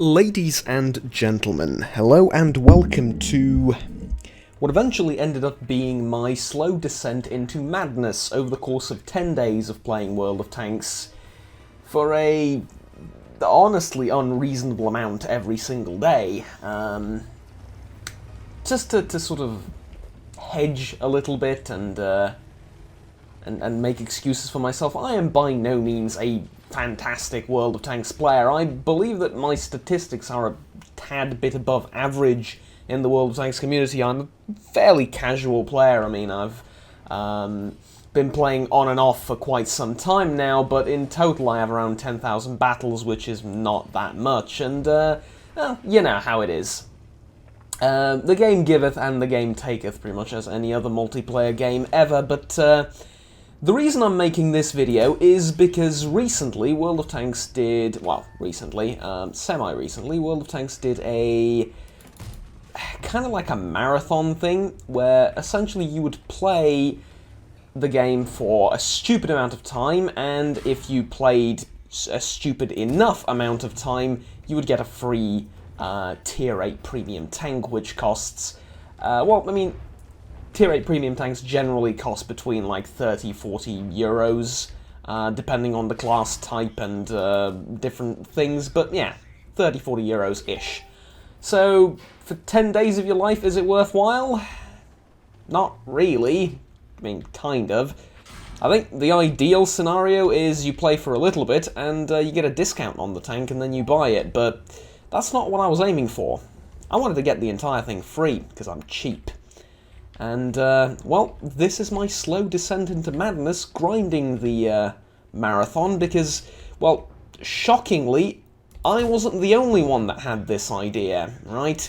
Ladies and gentlemen, hello and welcome to what eventually ended up being my slow descent into madness over the course of 10 days of playing World of Tanks for a honestly unreasonable amount every single day. Just to sort of hedge a little bit and make excuses for myself. I am by no means a fantastic World of Tanks player. I believe that my statistics are a tad bit above average in the World of Tanks community. I'm a fairly casual player. I mean, I've been playing on and off for quite some time now, but in total I have around 10,000 battles, which is not that much, and well, you know how it is. The game giveth and the game taketh, pretty much as any other multiplayer game ever, but the reason I'm making this video is because recently World of Tanks did, well, recently, semi-recently, World of Tanks did a kind of like a marathon thing where essentially you would play the game for a stupid amount of time, and if you played a stupid enough amount of time, you would get a free Tier 8 premium tank, which costs, well, I mean, Tier 8 premium tanks generally cost between like 30–40 euros, depending on the class type and different things, but yeah, 30–40 euros-ish. So, for 10 days of your life, is it worthwhile? Not really. I mean, kind of. I think the ideal scenario is you play for a little bit and you get a discount on the tank and then you buy it, but that's not what I was aiming for. I wanted to get the entire thing free, because I'm cheap. And, well, this is my slow descent into madness, grinding the marathon, because, well, shockingly, I wasn't the only one that had this idea, right?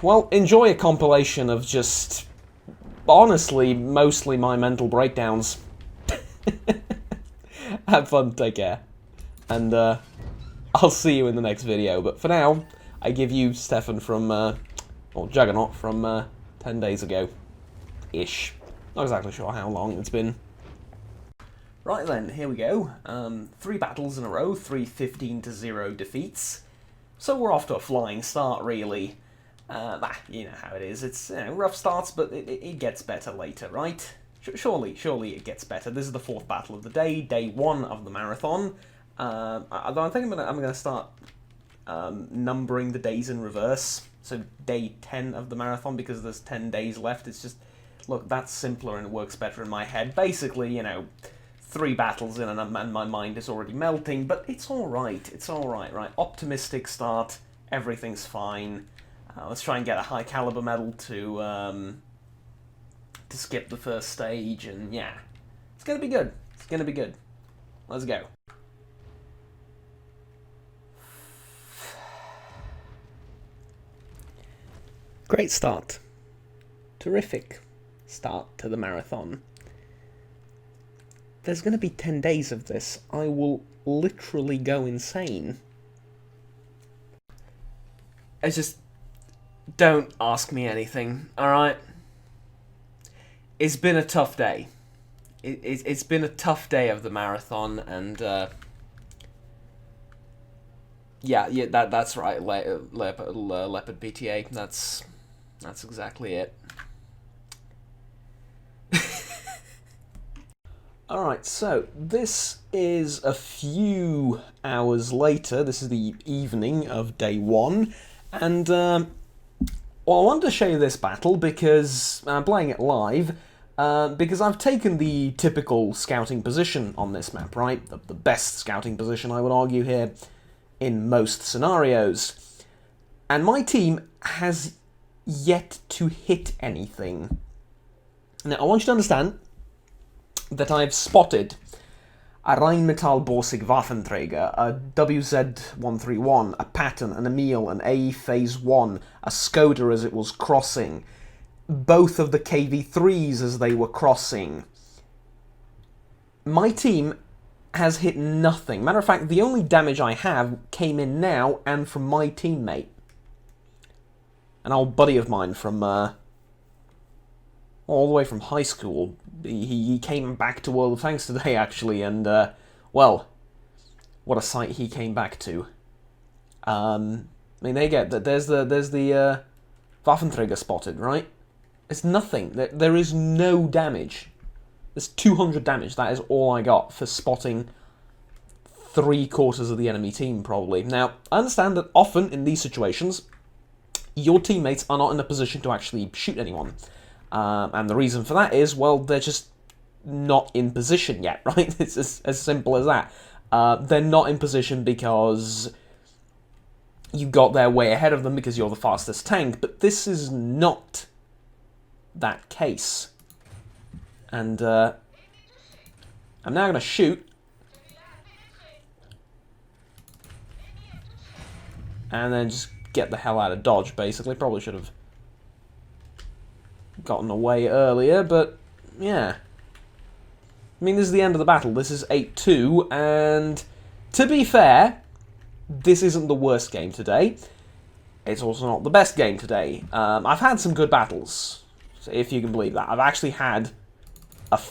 Well, enjoy a compilation of just, honestly, mostly my mental breakdowns. Have fun, take care, and I'll see you in the next video, but for now, I give you Stefan from, or Juggernaut from 10 days ago-ish. Not exactly sure how long it's been. Right then, here we go. 3 battles in a row, 3 15–0 defeats. So we're off to a flying start, really. You know how it is. It's rough starts, but it gets better later, right? Surely it gets better. This is the 4th battle of the day, day 1 of the marathon. Although I think I'm gonna start numbering the days in reverse. So day 10 of the marathon, because there's 10 days left. It's just, look, that's simpler and it works better in my head. Basically, you know, 3 battles in and my mind is already melting, but it's alright. It's alright, right? Optimistic start. Everything's fine. Let's try and get a high caliber medal to skip the first stage, and yeah. It's gonna be good. It's gonna be good. Let's go. Great start. Terrific start to the marathon. There's going to be 10 days of this. I will literally go insane. Don't ask me anything, alright? It's been a tough day. It's been a tough day of the marathon, and yeah, that's right, Leopard PTA, that's exactly it. Alright, so this is a few hours later. This is the evening of day 1, and well, I wanted to show you this battle because I'm playing it live, because I've taken the typical scouting position on this map, right? The best scouting position, I would argue, here in most scenarios. And my team has yet to hit anything. Now, I want you to understand that I've spotted a Rheinmetall Borsig Waffenträger, a WZ-131, a Patton, an Emil, an AE Phase 1, a Skoda as it was crossing, both of the KV-3s as they were crossing. My team has hit nothing. Matter of fact, the only damage I have came in now and from my teammate. An old buddy of mine from, all the way from high school. He came back to World of Tanks today, actually, and, well, what a sight he came back to. I mean, there you go. There's the Waffenträger spotted, right? It's nothing. There is no damage. There's 200 damage. That is all I got for spotting 3/4 of the enemy team, probably. Now, I understand that often in these situations, your teammates are not in a position to actually shoot anyone. And the reason for that is, well, they're just not in position yet, right? It's as simple as that. They're not in position because you got there way ahead of them because you're the fastest tank, but this is not that case. And I'm now going to shoot. And then just get the hell out of dodge, basically. Probably should have gotten away earlier, but yeah. I mean, this is the end of the battle. This is 8-2, and to be fair, this isn't the worst game today. It's also not the best game today. I've had some good battles, if you can believe that. I've actually had a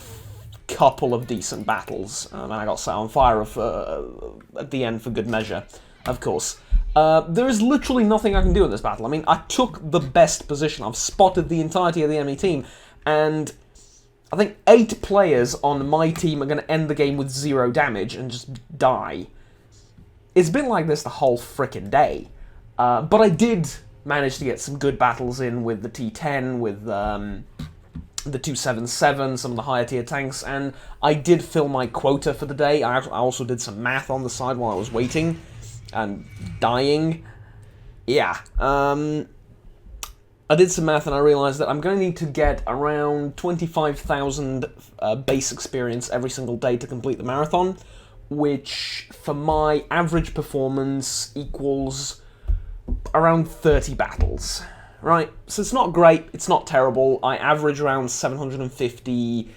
couple of decent battles, and I got set on fire at the end for good measure, of course. There is literally nothing I can do in this battle. I mean, I took the best position. I've spotted the entirety of the enemy team, and I think 8 players on my team are going to end the game with 0 damage and just die. It's been like this the whole frickin' day. But I did manage to get some good battles in with the T10, with the 277, some of the higher tier tanks, and I did fill my quota for the day. I also did some math on the side while I was waiting and dying. Yeah, I did some math and I realised that I'm going to need to get around 25,000 base experience every single day to complete the marathon, which for my average performance equals around 30 battles, right? So it's not great, it's not terrible. I average around 750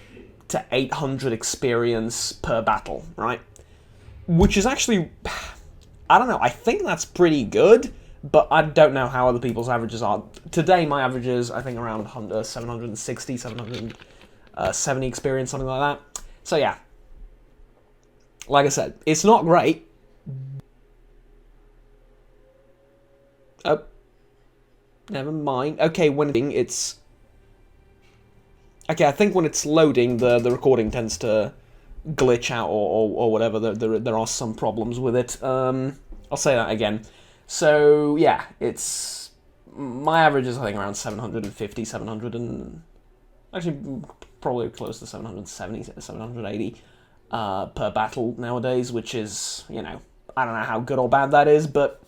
to 800 experience per battle, right? Which is actually, I don't know, I think that's pretty good, but I don't know how other people's averages are. Today, my average is, I think, around 760, 770 experience, something like that. So yeah, like I said, it's not great. Oh, never mind. Okay, when it's... Okay, I think when it's loading, the recording tends to glitch out or whatever. There are some problems with it. I'll say that again. So, yeah, it's... My average is, I think, around 750, 700 and... Actually, probably close to 770, 780 per battle nowadays, which is, you know, I don't know how good or bad that is, but...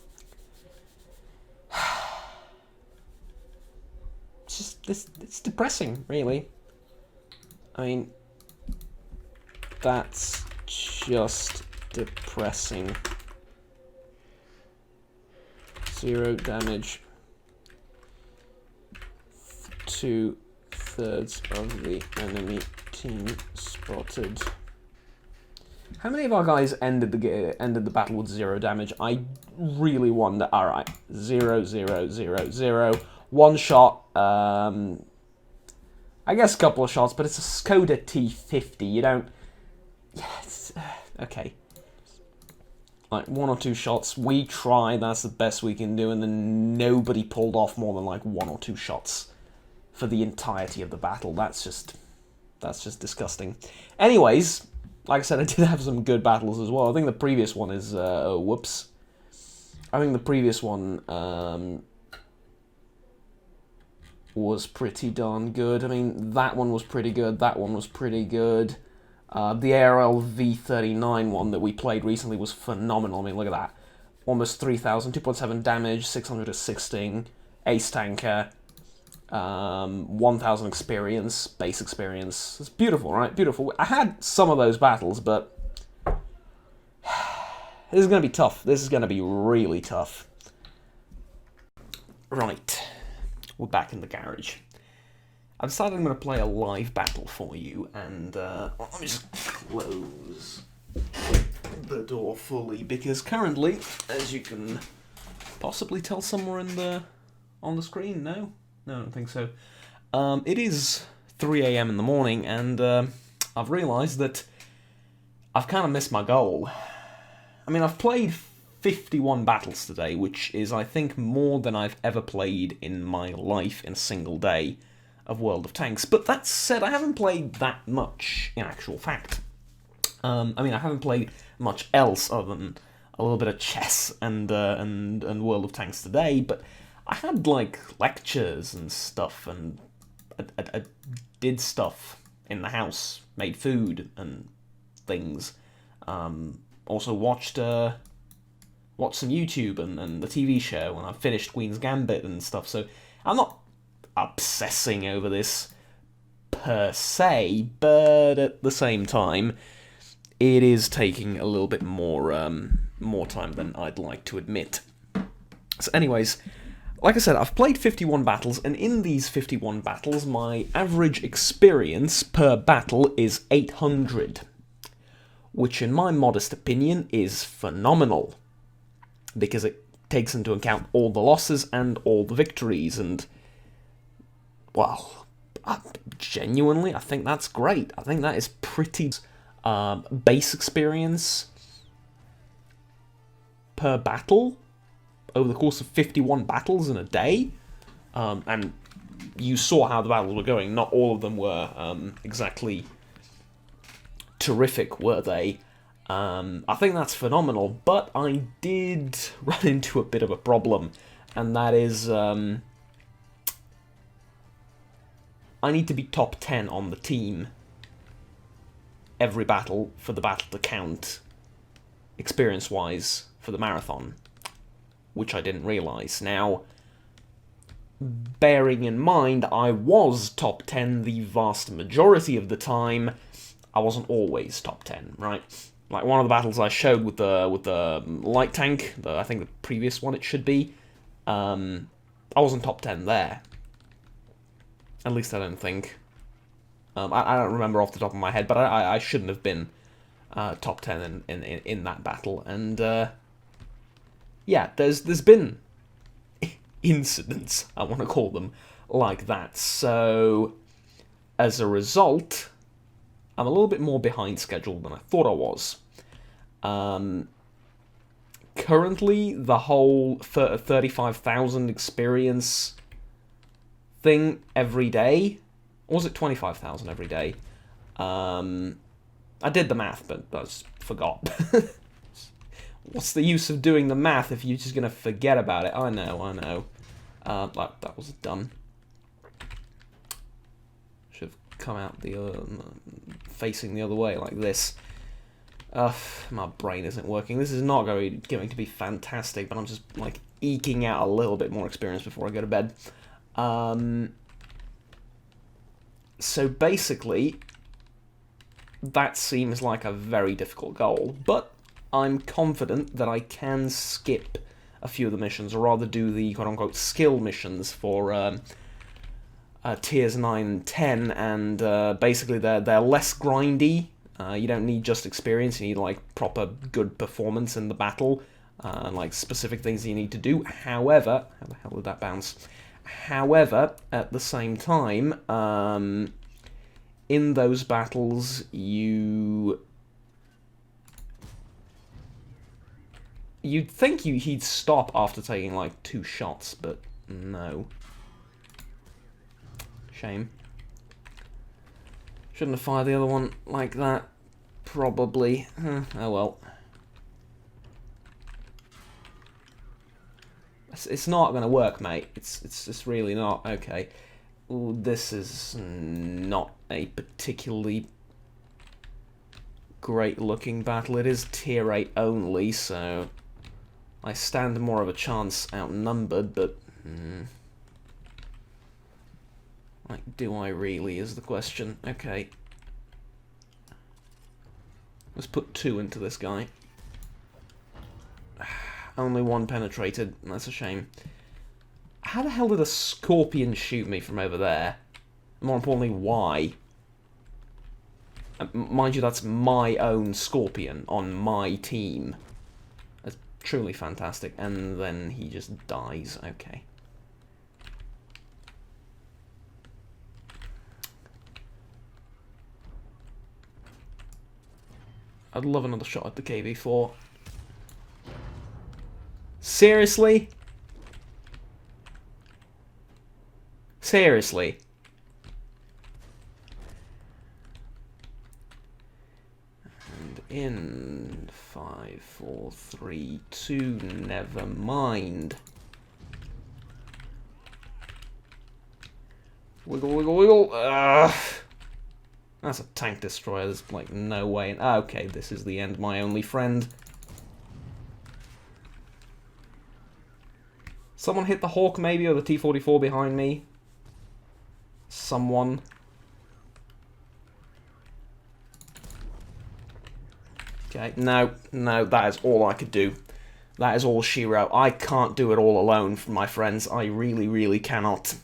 It's just, it's depressing, really. I mean, that's just depressing. 0 damage. 2/3 of the enemy team spotted. How many of our guys ended the battle with 0 damage? I really wonder. All right, 0, 0, 0, 0. 1 shot. I guess a couple of shots, but it's a Skoda T50. You don't. Yes. Okay. Like 1 or 2 shots. We try. That's the best we can do, and then nobody pulled off more than like 1 or 2 shots for the entirety of the battle. That's just disgusting. Anyways, like I said, I did have some good battles as well. I think the previous one is whoops. I think the previous one was pretty darn good. I mean, that one was pretty good. That one was pretty good. The ARL V39 one that we played recently was phenomenal. I mean, look at that. Almost 3,000, 2.7 damage, 600 assisting, ace tanker, 1,000 experience, base experience. It's beautiful, right? Beautiful. I had some of those battles, but this is going to be tough. This is going to be really tough. Right. We're back in the garage. I've decided I'm going to play a live battle for you, and let me just close the door fully, because currently, as you can possibly tell somewhere on the screen, no, I don't think so. It is 3 AM in the morning, and I've realised that I've kind of missed my goal. I mean, I've played 51 battles today, which is, I think, more than I've ever played in my life in a single day of World of Tanks. But that said, I haven't played that much in actual fact. I mean, I haven't played much else other than a little bit of chess and World of Tanks today, but I had, like, lectures and stuff, and I did stuff in the house, made food and things. Also watched some YouTube and the TV show, and I finished Queen's Gambit and stuff, so I'm not obsessing over this per se, but at the same time, it is taking a little bit more time than I'd like to admit. So anyways, like I said, I've played 51 battles, and in these 51 battles, my average experience per battle is 800, which in my modest opinion is phenomenal, because it takes into account all the losses and all the victories, and, well, genuinely, I think that's great. I think that is pretty base experience per battle over the course of 51 battles in a day, and you saw how the battles were going. Not all of them were exactly terrific, were they? I think that's phenomenal, but I did run into a bit of a problem, and that is I need to be top 10 on the team every battle for the battle to count experience-wise for the marathon, which I didn't realise. Now, bearing in mind I was top 10 the vast majority of the time, I wasn't always top 10, right? Like one of the battles I showed with the light tank, I think the previous one it should be, I wasn't top 10 there. At least I don't think. I don't remember off the top of my head, but I shouldn't have been top 10 in that battle. And yeah, there's been incidents, I want to call them, like that. So as a result, I'm a little bit more behind schedule than I thought I was. Currently, the whole 35,000 experience thing every day, or was it 25,000 every day? I did the math, but I just forgot. What's the use of doing the math if you're just going to forget about it? I know. That was done. Should have come out facing the other way like this. My brain isn't working. This is not going to be fantastic, but I'm just like eking out a little bit more experience before I go to bed. So basically, that seems like a very difficult goal, but I'm confident that I can skip a few of the missions, or rather do the quote-unquote skill missions for tiers 9 and 10, and basically they're less grindy. You don't need just experience, you need like proper good performance in the battle, and like specific things you need to do. However, how the hell did that bounce? However, at the same time, in those battles, you'd think he'd stop after taking like 2 shots, but no. Shame. Shouldn't have fired the other one like that, probably. Oh well. It's not going to work, mate. It's really not. Okay. Ooh, this is not a particularly great-looking battle. It is tier 8 only, so I stand more of a chance outnumbered, but... like, do I really, is the question. Okay. Let's put 2 into this guy. Only 1 penetrated. That's a shame. How the hell did a scorpion shoot me from over there? More importantly, why? Mind you, that's my own scorpion on my team. That's truly fantastic. And then he just dies. Okay. I'd love another shot at the KV-4. Seriously? Seriously? And in 5, 4, 3, 2, never mind. Wiggle, wiggle, wiggle. Ugh. That's a tank destroyer. There's, like, no way. Okay, this is the end, my only friend. Someone hit the Hawk, maybe, or the T-44 behind me. Someone. Okay, no, that is all I could do. That is all she wrote. I can't do it all alone, my friends. I really, really cannot.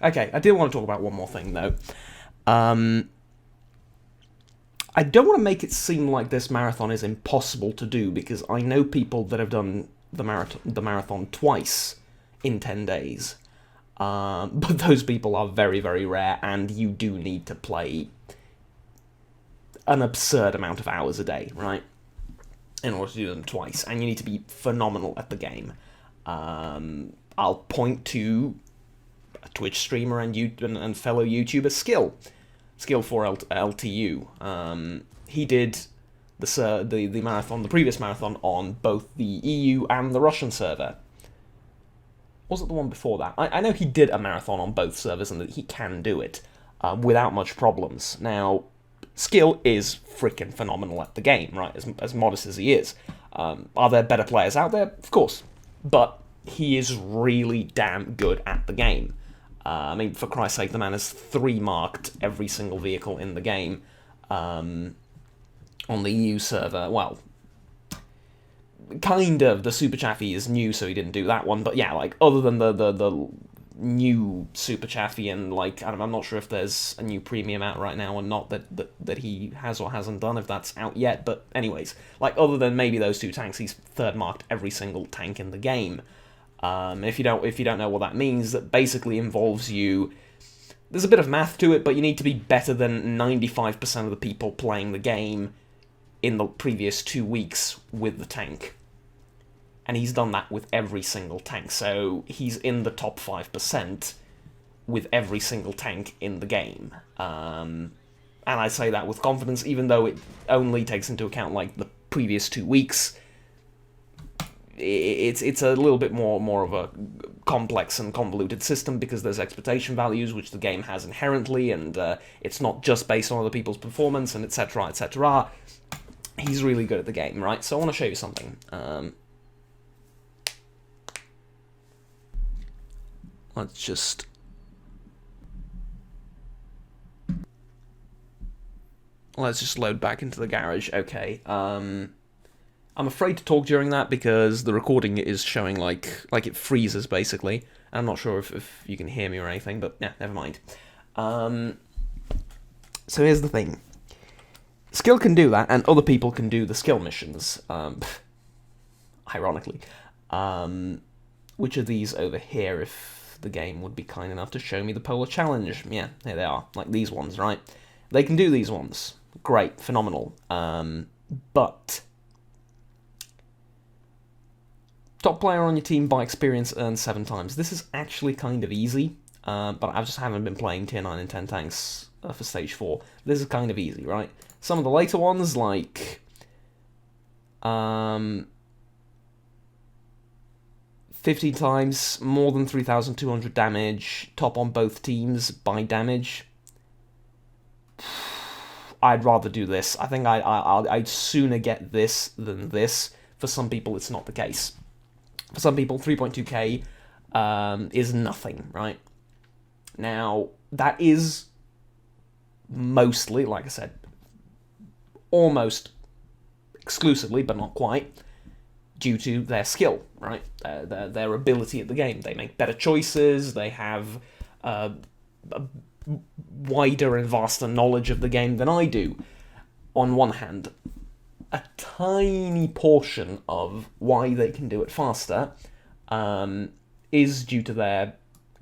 Okay, I did want to talk about one more thing, though. I don't want to make it seem like this marathon is impossible to do, because I know people that have done the marathon twice in 10 days. But those people are very, very rare, and you do need to play an absurd amount of hours a day, right? In order to do them twice, and you need to be phenomenal at the game. I'll point to a Twitch streamer and fellow YouTuber, Skill4LTU. He did the marathon, the previous marathon, on both the EU and the Russian server. Was it the one before that? I know he did a marathon on both servers and that he can do it without much problems. Now, Skill is freaking phenomenal at the game, right? As modest as he is. Are there better players out there? Of course. But he is really damn good at the game. I mean, for Christ's sake, the man has 3 marked every single vehicle in the game on the EU server. Well, kind of. The Super Chaffee is new, so he didn't do that one. But yeah, like, other than the new Super Chaffee, and, like, I'm not sure if there's a new premium out right now or not that he has or hasn't done, if that's out yet. But anyways, like, other than maybe those 2 tanks, he's 3rd marked every single tank in the game. If you don't know what that means, that basically involves you. There's a bit of math to it, but you need to be better than 95% of the people playing the game in the previous 2 weeks with the tank. And he's done that with every single tank, so he's in the top 5% with every single tank in the game. And I say that with confidence, even though it only takes into account, like, the previous 2 weeks. It's a little bit more of a complex and convoluted system, because there's expectation values, which the game has inherently, and it's not just based on other people's performance, and etc, etc. He's really good at the game, right? So I want to show you something. Let's just... load back into the garage. Okay, I'm afraid to talk during that because the recording is showing like it freezes, basically. I'm not sure if you can hear me or anything, but yeah, never mind. So here's the thing. Skill can do that, and other people can do the skill missions. Ironically. Which of these over here, if the game would be kind enough to show me the Polar Challenge? Yeah, there they are. Like these ones, right? They can do these ones. Great, phenomenal. But... top player on your team by experience earns 7 times. This is actually kind of easy, but I just haven't been playing tier 9 and 10 tanks for stage 4. This is kind of easy, right? Some of the later ones, like 50 times, more than 3,200 damage, top on both teams by damage. I'd rather do this. I think I'd sooner get this than this. For some people, it's not the case. For some people, 3.2k is nothing, right? Now, that is mostly, like I said, almost exclusively, but not quite, due to their skill, right? Their ability at the game. They make better choices, they have a wider and vaster knowledge of the game than I do, on one hand. A tiny portion of why they can do it faster is due to their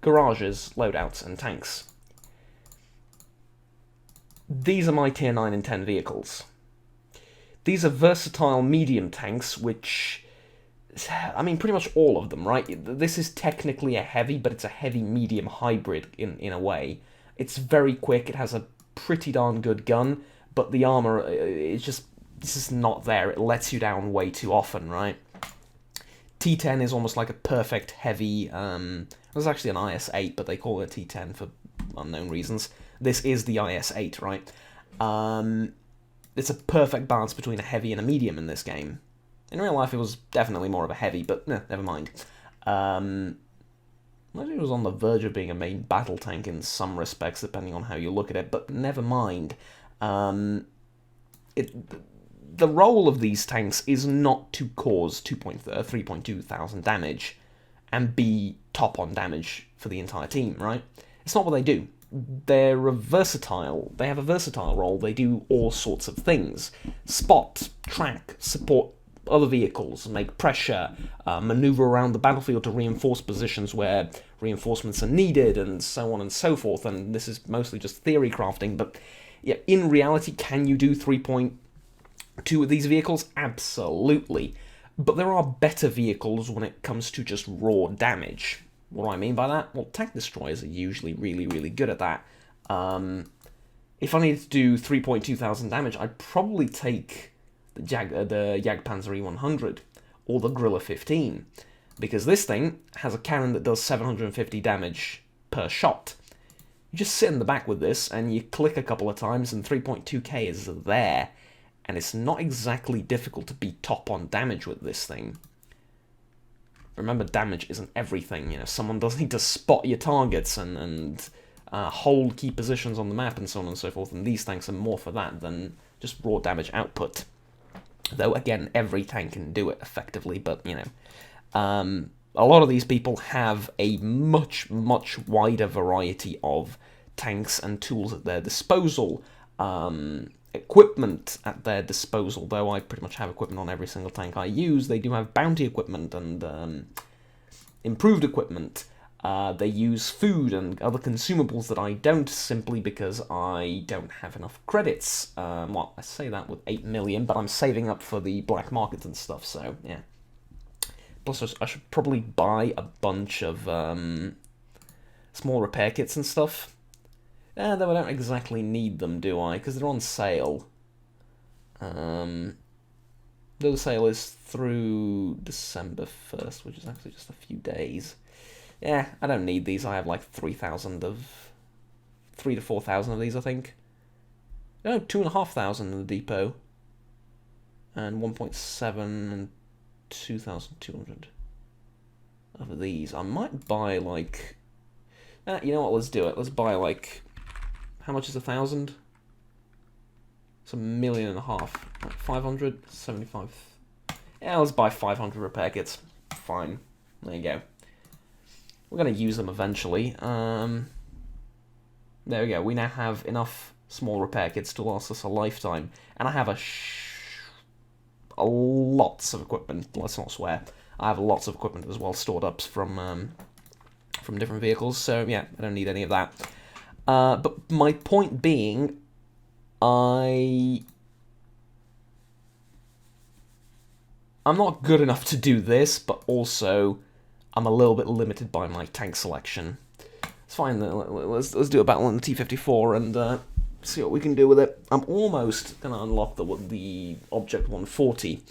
garages, loadouts, and tanks. These are my tier 9 and 10 vehicles. These are versatile medium tanks, which, I mean, pretty much all of them, right? This is technically a heavy, but it's a heavy-medium hybrid in a way. It's very quick, it has a pretty darn good gun, but the armor, it's just not there. It lets you down way too often, right? T10 is almost like a perfect heavy, it was actually an IS-8, but they call it T10 for unknown reasons. This is the IS-8, right? It's a perfect balance between a heavy and a medium in this game. In real life, it was definitely more of a heavy, but never mind. Imagine it was on the verge of being a main battle tank in some respects, depending on how you look at it, but never mind. The role of these tanks is not to cause 3.2 thousand damage and be top on damage for the entire team, right? It's not what they do. They have a versatile role. They do all sorts of things. Spot, track, support other vehicles, make pressure, maneuver around the battlefield to reinforce positions where reinforcements are needed, and so on and so forth. And this is mostly just theory crafting, but yeah, in reality, can you do 3.2 of these vehicles? Absolutely. But there are better vehicles when it comes to just raw damage. What do I mean by that? Well, tank destroyers are usually really, really good at that. If I needed to do 3.2 thousand damage, I'd probably take the Jagdpanzer E100 or the Grilla 15, because this thing has a cannon that does 750 damage per shot. You just sit in the back with this, and you click a couple of times, and 3.2k is there. And it's not exactly difficult to be top on damage with this thing. Remember, damage isn't everything. You know, someone does need to spot your targets and hold key positions on the map and so on and so forth. And these tanks are more for that than just raw damage output. Though, again, every tank can do it effectively, but, you know, a lot of these people have a much, much wider variety of tanks and tools at their disposal. Equipment at their disposal, though I pretty much have equipment on every single tank I use. They do have bounty equipment and improved equipment. They use food and other consumables that I don't, simply because I don't have enough credits. Well, I say that with 8 million, but I'm saving up for the black market and stuff, so yeah. Plus, I should probably buy a bunch of small repair kits and stuff. Though I don't exactly need them, do I? Because they're on sale. Though the sale is through December 1st, which is actually just a few days. Yeah, I don't need these. I have like 3,000 to 4,000 of these, I think. No, 2,500 in the depot. And 1.7 and 2,200 of these. I might buy like... you know what, let's do it. Let's buy like... How much is 1,000? It's 1.5 million. Like 575. Yeah, let's buy 500 repair kits. Fine. There you go. We're going to use them eventually. There we go. We now have enough small repair kits to last us a lifetime. And I have lots of equipment. Let's not swear. I have lots of equipment as well stored up from different vehicles. So yeah, I don't need any of that. But my point being, I'm not good enough to do this, but also I'm a little bit limited by my tank selection. It's fine, let's do a battle on the T-54 and see what we can do with it. I'm almost going to unlock the Object 140,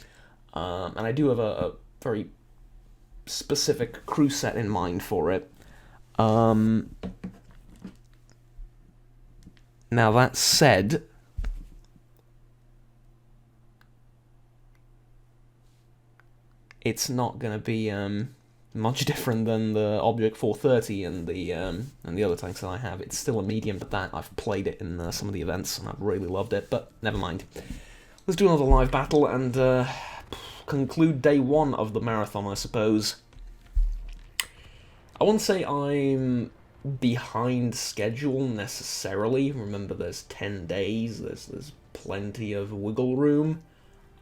and I do have a very specific crew set in mind for it. Now, that said, it's not going to be much different than the Object 430 and the other tanks that I have. It's still a medium, but that I've played it in some of the events and I've really loved it. But never mind. Let's do another live battle and conclude day one of the marathon, I suppose. I won't say I'm behind schedule necessarily. Remember, there's 10 days. There's plenty of wiggle room.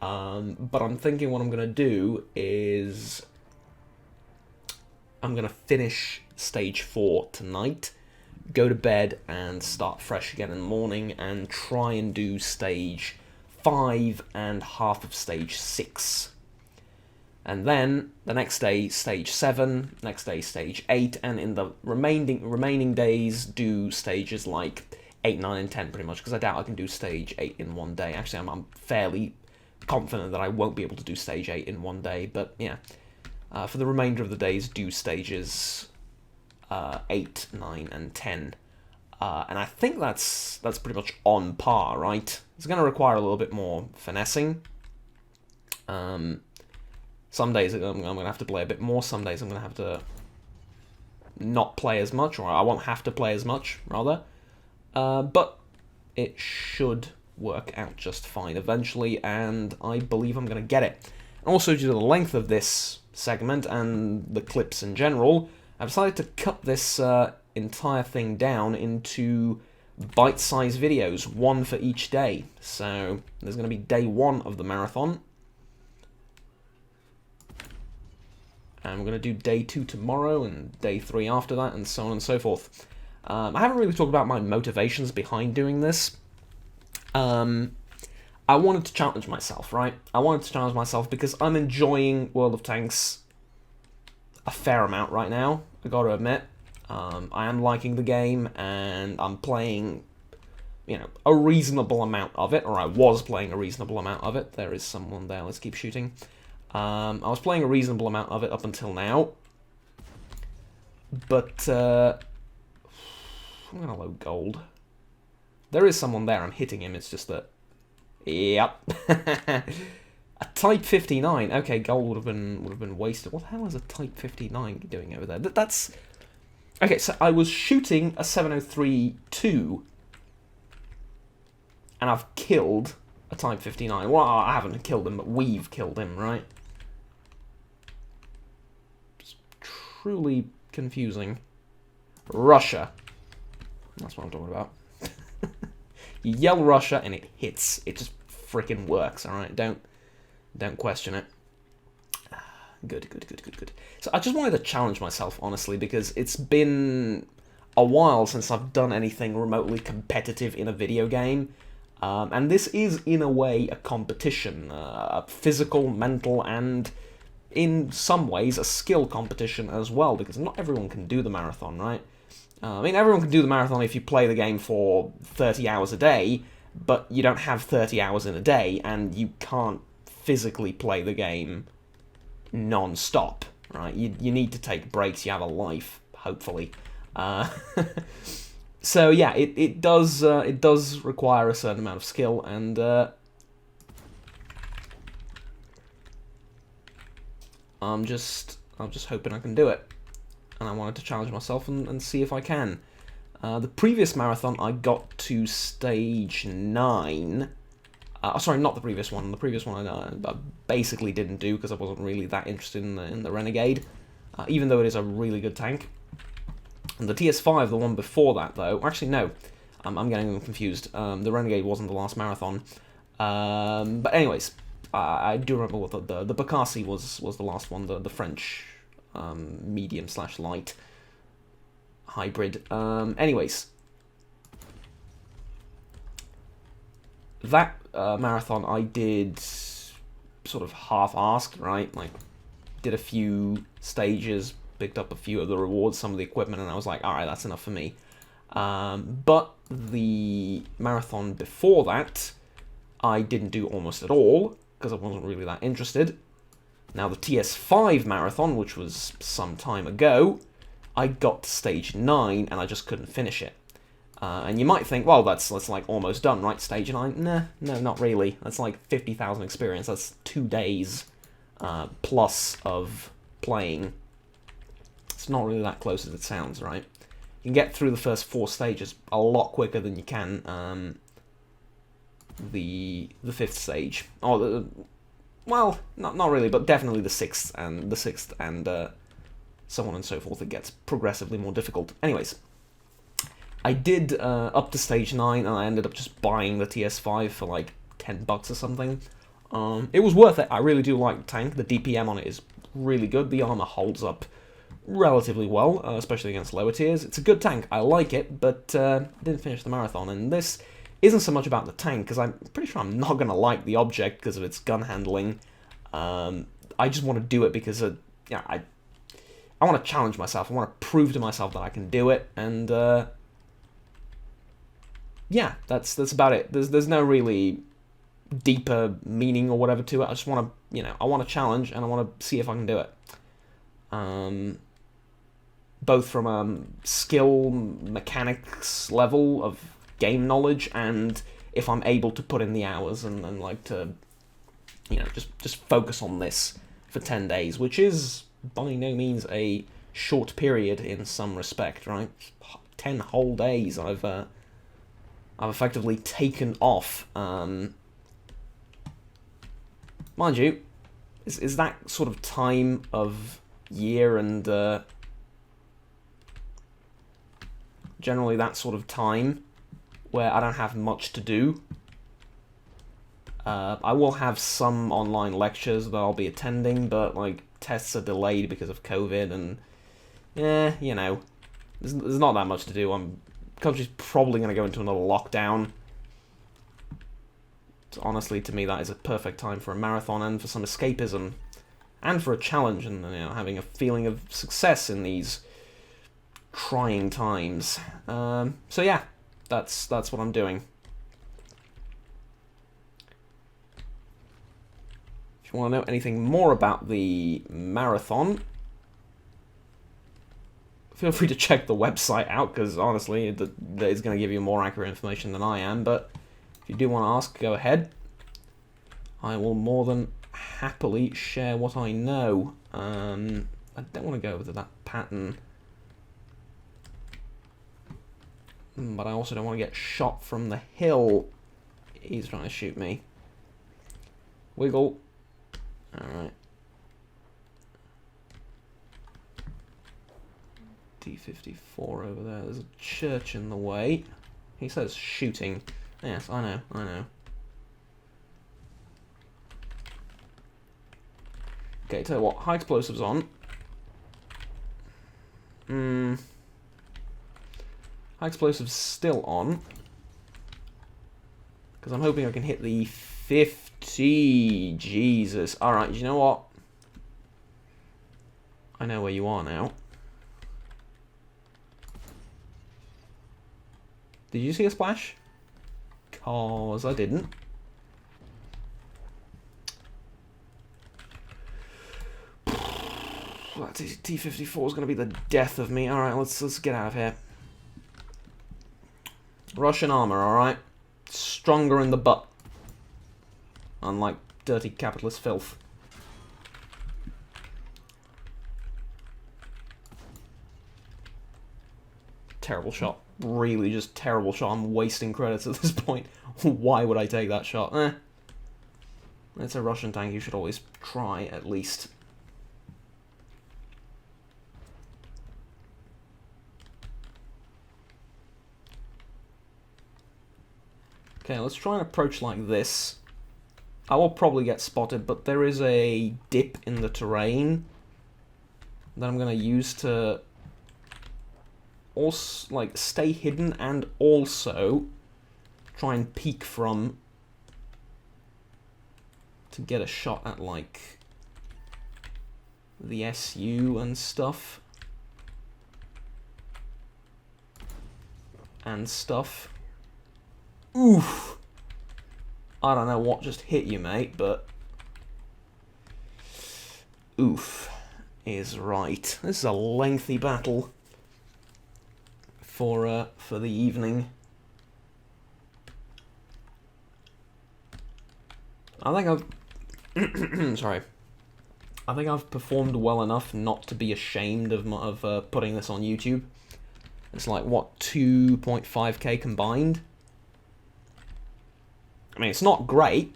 But I'm thinking what I'm going to do is I'm going to finish stage 4 tonight, go to bed and start fresh again in the morning and try and do stage 5 and half of stage 6. And then the next day, stage 7, next day, stage 8, and in the remaining days, do stages like 8, 9, and 10 pretty much, because I doubt I can do stage 8 in one day. Actually, I'm fairly confident that I won't be able to do stage 8 in one day, but yeah. For the remainder of the days, do stages 8, 9, and 10. And I think that's pretty much on par, right? It's going to require a little bit more finessing. Some days I'm going to have to play a bit more, some days I'm going to have to not play as much, or I won't have to play as much, rather. But it should work out just fine eventually, and I believe I'm going to get it. Also, due to the length of this segment and the clips in general, I've decided to cut this entire thing down into bite-sized videos, one for each day. So there's going to be day 1 of the marathon, and we're going to do day 2 tomorrow, and day 3 after that, and so on and so forth. I haven't really talked about my motivations behind doing this. I wanted to challenge myself, right? I wanted to challenge myself because I'm enjoying World of Tanks a fair amount right now, I gotta admit. I am liking the game, and I'm playing, you know, a reasonable amount of it, or I was playing a reasonable amount of it. There is someone there, let's keep shooting. I was playing a reasonable amount of it up until now, but I'm gonna load gold. There is someone there, I'm hitting him, it's just that... Yep. A Type 59. Okay, gold would have been wasted. What the hell is a Type 59 doing over there? That's... Okay, so I was shooting a 703-2, and I've killed a Type 59. Well, I haven't killed him, but we've killed him, right? It's truly confusing. Russia. That's what I'm talking about. You yell Russia and it hits. It just freaking works, alright? Don't question it. Good. So I just wanted to challenge myself, honestly, because it's been a while since I've done anything remotely competitive in a video game. And this is, in a way, a competition. A physical, mental, and in some ways, a skill competition as well, because not everyone can do the marathon, right? I mean, everyone can do the marathon if you play the game for 30 hours a day, but you don't have 30 hours in a day, and you can't physically play the game non-stop, right? You need to take breaks, you have a life, hopefully. So yeah, it does require a certain amount of skill, and I'm just hoping I can do it. And I wanted to challenge myself and see if I can. The previous marathon, I got to stage 9. Sorry, not the previous one. The previous one I basically didn't do because I wasn't really that interested in the Renegade, even though it is a really good tank. And the TS5, the one before that, though... Actually, no. I'm getting them confused. The Renegade wasn't the last marathon. But anyways, I do remember what the Bakassi was the last one, the French... medium/light hybrid. Anyways, that marathon I did sort of half-assed, right? Like, did a few stages, picked up a few of the rewards, some of the equipment, and I was like, alright, that's enough for me. But the marathon before that, I didn't do almost at all, because I wasn't really that interested. Now, the TS5 marathon, which was some time ago, I got to stage 9, and I just couldn't finish it. And you might think, well, that's like almost done, right? Stage 9? Nah, no, not really. That's like 50,000 experience. That's 2 days plus of playing. It's not really that close as it sounds, right? You can get through the first 4 stages a lot quicker than you can the 5th stage. Or well, not really, but definitely the 6th and so on and so forth. It gets progressively more difficult. Anyways, I did up to stage 9, and I ended up just buying the TS5 for like $10 or something. It was worth it. I really do like the tank. The DPM on it is really good. The armor holds up relatively well, especially against lower tiers. It's a good tank. I like it, but didn't finish the marathon. And this isn't so much about the tank, because I'm pretty sure I'm not going to like the object because of its gun handling. I just want to do it because, I want to challenge myself. I want to prove to myself that I can do it, and yeah, that's about it. There's no really deeper meaning or whatever to it. I just want to, I want to challenge, and I want to see if I can do it. Both from a skill mechanics level of game knowledge, and if I'm able to put in the hours and like to, just focus on this for 10 days, which is by no means a short period in some respect, right? 10 whole days I've effectively taken off. Mind you, is that sort of time of year and generally that sort of time where I don't have much to do. I will have some online lectures that I'll be attending, but like tests are delayed because of COVID, and there's not that much to do. Country's probably going to go into another lockdown. So honestly, to me, that is a perfect time for a marathon and for some escapism, and for a challenge, and having a feeling of success in these trying times. So yeah, that's what I'm doing. If you want to know anything more about the marathon, feel free to check the website out, because honestly, it's going to give you more accurate information than I am. But if you do want to ask, go ahead. I will more than happily share what I know. I don't want to go over to that pattern, but I also don't want to get shot from the hill. He's trying to shoot me. Wiggle. Alright. D54 over there. There's a church in the way. He says shooting. Yes, I know. Okay, tell you what, high explosives on. High explosives still on. Because I'm hoping I can hit the 50. Jesus. Alright, you know what? I know where you are now. Did you see a splash? 'Cause I didn't. That T-54 is going to be the death of me. Alright, let's get out of here. Russian armor, alright? Stronger in the butt. Unlike dirty capitalist filth. Terrible shot. Really just terrible shot. I'm wasting credits at this point. Why would I take that shot? It's a Russian tank. You should always try, at least. Okay, let's try and approach like this. I will probably get spotted, but there is a dip in the terrain that I'm going to use to also, like, stay hidden and also try and peek from to get a shot at, like, the SU and stuff. Oof! I don't know what just hit you, mate, but oof is right. This is a lengthy battle for the evening. I think I've sorry. I think I've performed well enough not to be ashamed of putting this on YouTube. It's like, what, 2.5k combined? I mean, it's not great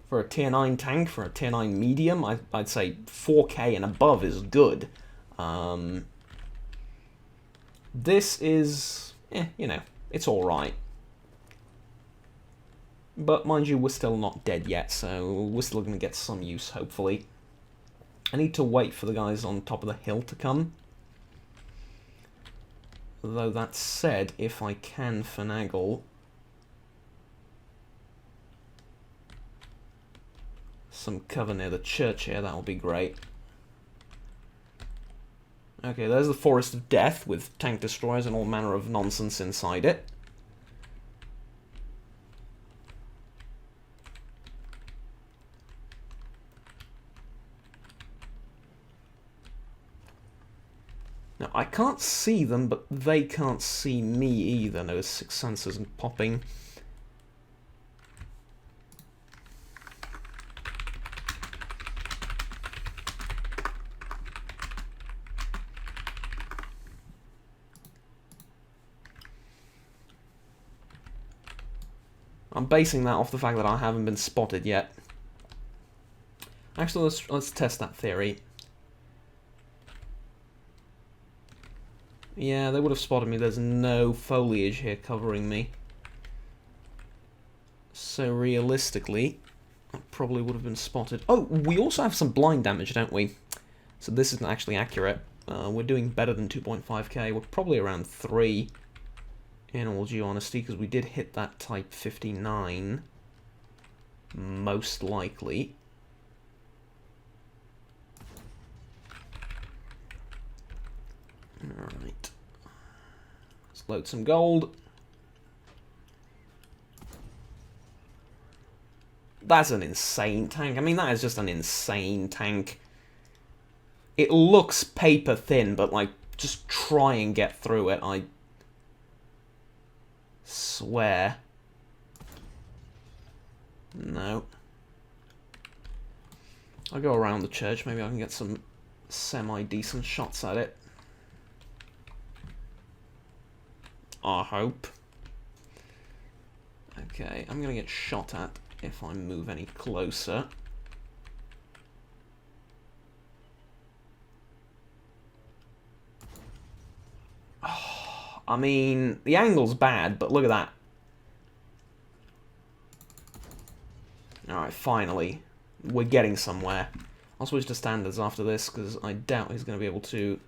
for a tier 9 tank, for a tier 9 medium. I'd say 4k and above is good. This is, it's alright. But mind you, we're still not dead yet, so we're still going to get some use, hopefully. I need to wait for the guys on top of the hill to come. Though that said, if I can finagle some cover near the church here, that will be great. Okay, there's the Forest of Death with tank destroyers and all manner of nonsense inside it. Now, I can't see them, but they can't see me either. No, 6 sensors and popping. I'm basing that off the fact that I haven't been spotted yet. Actually, let's test that theory. Yeah, they would have spotted me. There's no foliage here covering me. So realistically, I probably would have been spotted. Oh, we also have some blind damage, don't we? So this isn't actually accurate. We're doing better than 2.5k. We're probably around 3, in all due honesty, because we did hit that Type 59. Most likely. Alright. Let's load some gold. That's an insane tank. I mean, that is just an insane tank. It looks paper thin, but, like, just try and get through it, I swear. No. I'll go around the church. Maybe I can get some semi-decent shots at it. I hope. Okay, I'm gonna get shot at if I move any closer. Oh, I mean, the angle's bad, but look at that. Alright, finally. We're getting somewhere. I'll switch to standards after this, because I doubt he's going to be able to...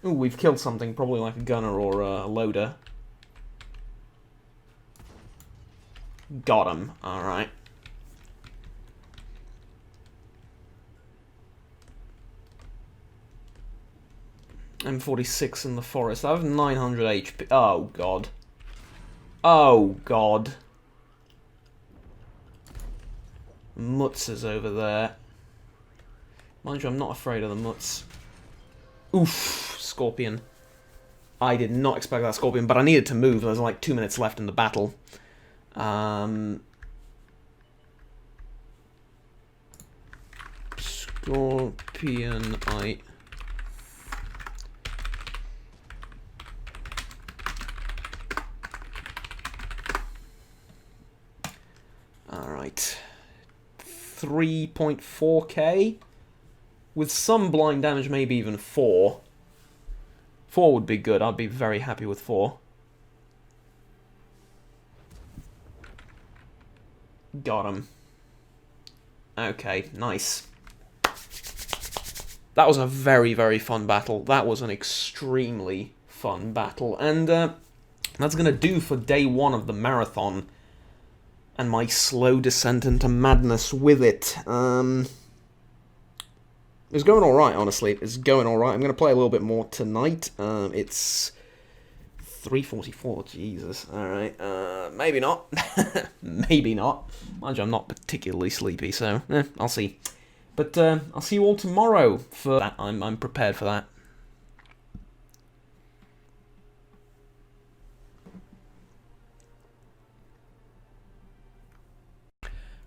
Ooh, we've killed something, probably like a gunner or a loader. Got him. Alright. M46 in the forest. I have 900 HP. Oh, God. Oh, God. Mutz is over there. Mind you, I'm not afraid of the Mutz. Oof, Scorpion. I did not expect that Scorpion, but I needed to move. There's like 2 minutes left in the battle. Scorpion, Alright. 3.4k? With some blind damage, maybe even 4. 4 would be good. I'd be very happy with 4. Got him. Okay, nice. That was a very, very fun battle. That was an extremely fun battle. And that's going to do for day 1 of the marathon. And my slow descent into madness with it. It's going alright, honestly. It's going alright. I'm going to play a little bit more tonight. It's 3:44, Jesus. Alright, maybe not. Maybe not. Mind you, I'm not particularly sleepy, so I'll see. But I'll see you all tomorrow for that. I'm prepared for that.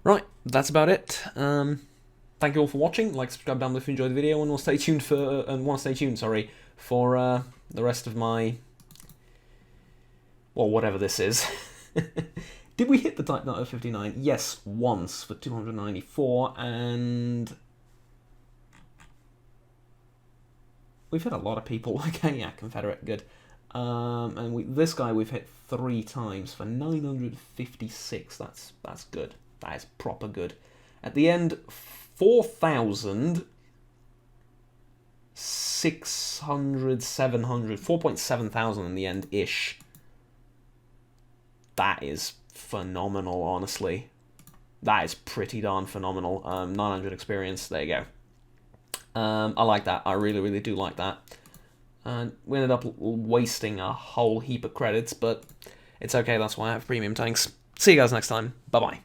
Right, that's about it. Thank you all for watching. Like, subscribe down below if you enjoyed the video, and stay tuned for for the rest of my, well, whatever this is. Did we hit the Type 59? Yes, once for 294, and we've hit a lot of people. Okay, yeah, Confederate, good. And this guy we've hit 3 times for 956. That's good. That is proper good. At the end, 4,000 600, 700, 4.7 thousand in the end-ish. That is phenomenal, honestly. That is pretty darn phenomenal. 900 experience, there you go. I like that. I really, really do like that. And we ended up wasting a whole heap of credits, but it's okay. That's why I have premium tanks. See you guys next time. Bye-bye.